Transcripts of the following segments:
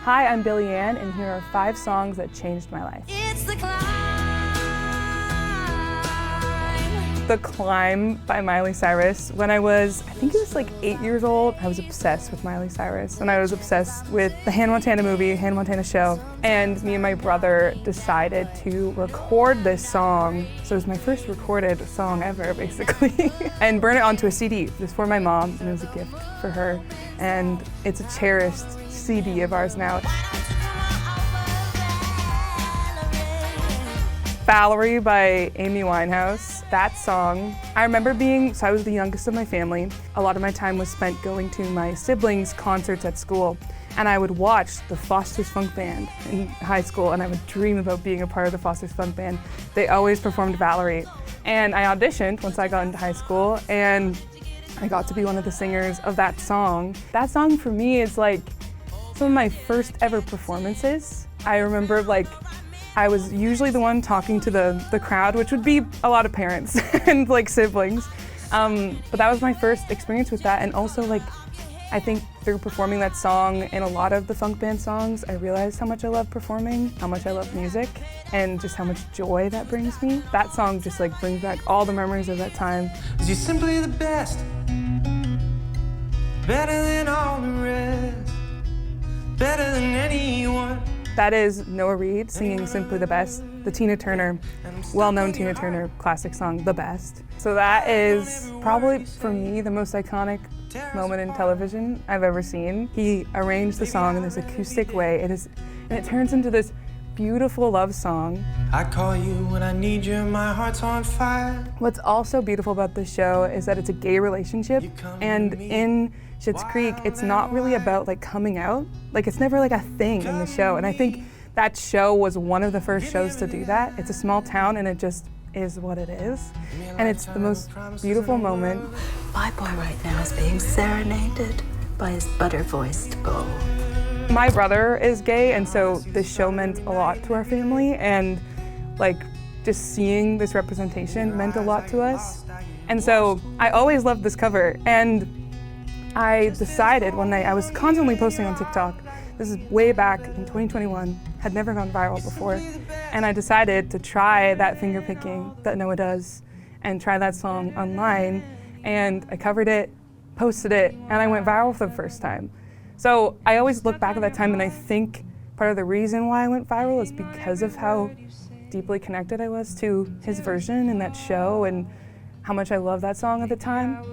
Hi, I'm Billianne, and here are 5 songs that changed my life. It's the climb. The Climb by Miley Cyrus. When I think it was like 8 years old, I was obsessed with Miley Cyrus, and I was obsessed with the Hannah Montana movie, Hannah Montana show, and me and my brother decided to record this song. So it was my first recorded song ever, basically, and burn it onto a CD. It was for my mom, and it was a gift for her, and it's a cherished CD of ours now. Valerie by Amy Winehouse. That song, I remember I was the youngest of my family. A lot of my time was spent going to my siblings' concerts at school, and I would watch the Foster's Funk Band in high school, and I would dream about being a part of the Foster's Funk Band. They always performed Valerie. And I auditioned once I got into high school, and I got to be one of the singers of that song. That song for me is like some of my first ever performances. I remember I was usually the one talking to the crowd, which would be a lot of parents and siblings. But that was my first experience with that. And also I think through performing that song and a lot of the funk band songs, I realized how much I love performing, how much I love music, and just how much joy that brings me. That song just brings back all the memories of that time. 'Cause you're simply the best, better than all the rest, better than anyone. That is Noah Reid singing Simply the Best, the Tina Turner, well-known Tina Turner classic song, The Best. So that is probably, for me, the most iconic moment in television I've ever seen. He arranged the song in this acoustic way, and it turns into this beautiful love song. I call you when I need you, my heart's on fire. What's also beautiful about this show is that it's a gay relationship, and in Schitt's Creek, it's not really about coming out. It's never a thing in the show, and I think that show was one of the first shows to do that. It's a small town, and it just is what it is, and it's the most beautiful moment. My boy right now is being serenaded by his butter-voiced beau. My brother is gay, and so this show meant a lot to our family, and just seeing this representation meant a lot to us. And so I always loved this cover, and I decided one night, I was constantly posting on TikTok, this is way back in 2021, had never gone viral before, and I decided to try that finger picking that Noah does and try that song online, and I covered it, posted it, and I went viral for the first time. So I always look back at that time, and I think part of the reason why I went viral is because of how deeply connected I was to his version in that show and how much I loved that song at the time.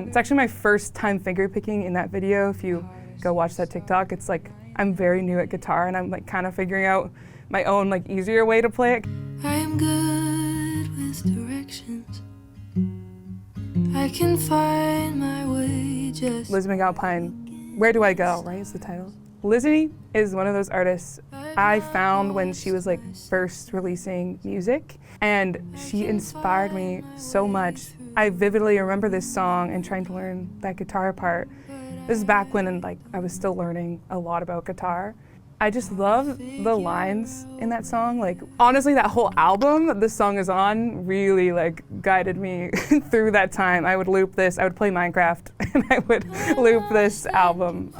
It's actually my first time finger picking in that video. If you go watch that TikTok, it's I'm very new at guitar, and I'm kind of figuring out my own easier way to play it. I am good with directions. I can find my way just. Lizzy McAlpine, Where Do I Go, right, is the title. Lizzy is one of those artists I found when she was first releasing music, and she inspired me so much. I vividly remember this song and trying to learn that guitar part. This is back when I was still learning a lot about guitar. I just love the lines in that song. Honestly, that whole album that this song is on really guided me through that time. I would loop this, I would play Minecraft, and I would loop this album.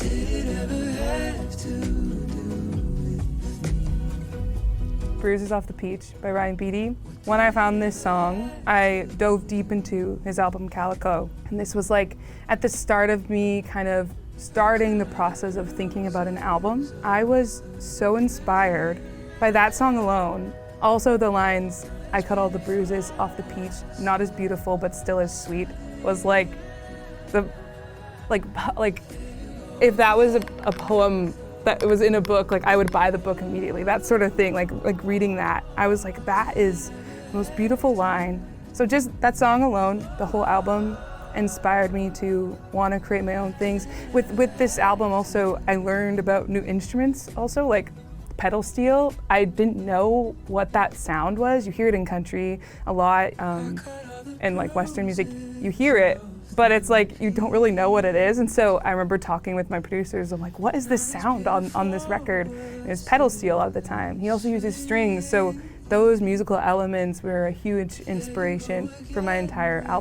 Bruises Off the Peach by Beatty. When I found this song, I dove deep into his album Calico. And this was at the start of me kind of starting the process of thinking about an album. I was so inspired by that song alone. Also the lines, I cut all the bruises off the peach, not as beautiful but still as sweet, was if that was a poem that was in a book, I would buy the book immediately, that sort of thing, reading that. I was that is the most beautiful line. So just that song alone, the whole album, inspired me to want to create my own things. With this album also, I learned about new instruments also, pedal steel. I didn't know what that sound was. You hear it in country a lot, and Western music, you hear it, but it's you don't really know what it is. And so I remember talking with my producers, I'm what is this sound on this record? And it was pedal steel at the time. He also uses strings, so those musical elements were a huge inspiration for my entire album.